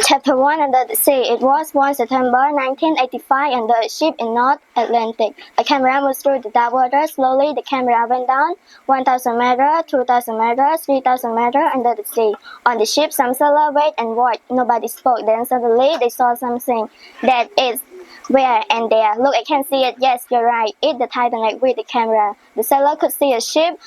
Chapter 1 Under the Sea. It was 1 September 1985 under a ship in North Atlantic. A camera moved through the dark water. Slowly, the camera went down 1,000 meters, 2,000 meters, 3,000 meters under the sea. On the ship, some sailors waited and watched. Nobody spoke. Then suddenly, they saw something. That is where and there. Look, I can see it. Yes, you're right. It's the Titanic with the camera. The sailor could see a ship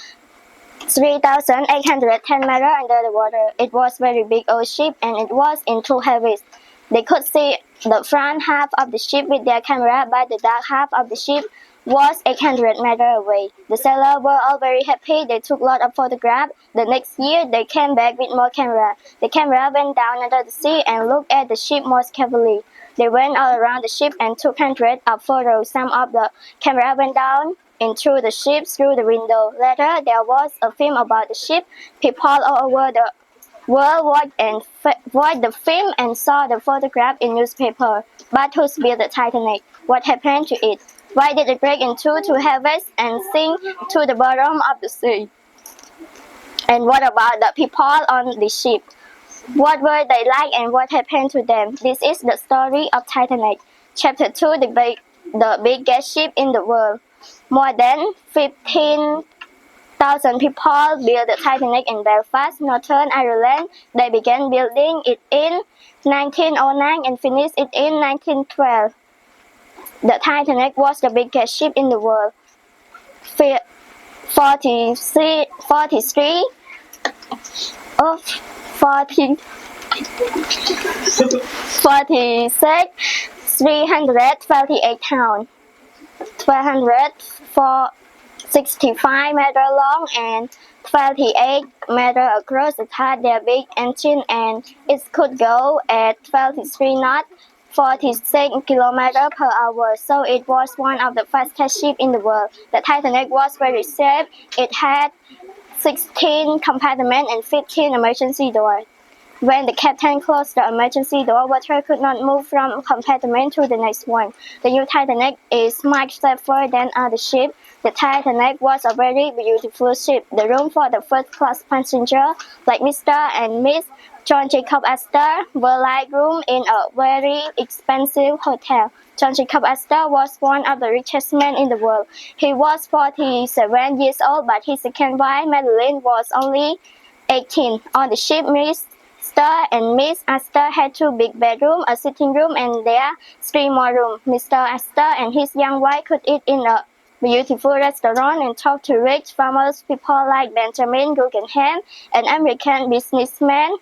3,810 meters under the water. It was a very big old ship and it was in two heavies. They could see the front half of the ship with their camera, but the dark half of the ship was 800 meters away. The sailors were all very happy. They took a lot of photographs. The next year, they came back with more camera. The camera went down under the sea and looked at the ship more carefully. They went all around the ship and took hundreds of photos. Some of the camera went down into the ship through the window. Later, there was a film about the ship. People all over the world watched the film and saw the photograph in newspaper. But who built the Titanic? What happened to it? Why did it break into two halves and sink to the bottom of the sea? And what about the people on the ship? What were they like and what happened to them? This is the story of Titanic. Chapter 2 The biggest ship in the world. More than 15,000 people built the Titanic in Belfast, Northern Ireland. They began building it in 1909 and finished it in 1912. The Titanic was the biggest ship in the world. 46 328 tons, 1,265 meters long and 28 meters across. It had their big engine and it could go at 23 knots, 46 kilometers per hour. So it was one of the fastest ships in the world. The Titanic was very safe. It had 16 compartments and 15 emergency doors. When the captain closed the emergency door, water could not move from a compartment to the next one. The new Titanic is much safer than other ships. The Titanic was a very beautiful ship. The room for the first-class passengers, like Mr. and Miss John Jacob Astor, were like rooms in a very expensive hotel. John Jacob Astor was one of the richest men in the world. He was 47 years old, but his second wife, Madeline, was only 18. On the ship, Mr. and Miss Astor had two big bedrooms, a sitting room, and there are three more rooms. Mr. Astor and his young wife could eat in a beautiful restaurant and talk to rich famous people like Benjamin Guggenheim, an American businessman,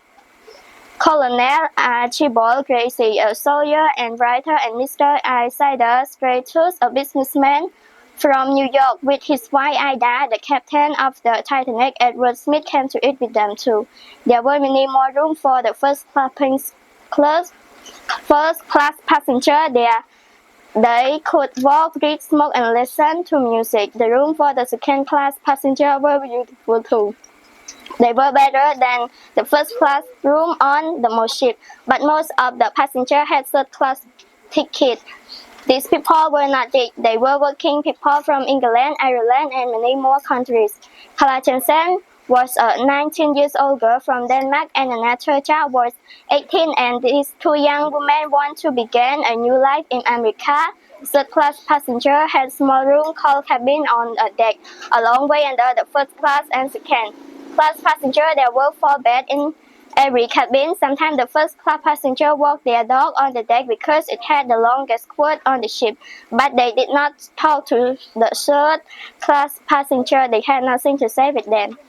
Colonel Archibald Gracie, a soldier and writer, and Mr. Isidor Stratus, a businessman from New York, with his wife Ida. The captain of the Titanic, Edward Smith, came to eat with them too. There were many more rooms for the first-class passenger there. They could walk, read, smoke, and listen to music. The room for the second-class passenger were beautiful too. They were better than the first-class room on the most ship, but most of the passengers had third-class tickets. These people were not rich. They were working people from England, Ireland, and many more countries. Clara Jensen was a 19-year-old girl from Denmark, and another child was 18, and these two young women want to begin a new life in America. Third-class passenger had a small room called cabin on a deck, a long way under the first class and second-class passenger. There were 4 beds in every cabin. Sometimes the first-class passenger walked their dog on the deck because it had the longest cord on the ship. But they did not talk to the third-class passenger. They had nothing to say with them.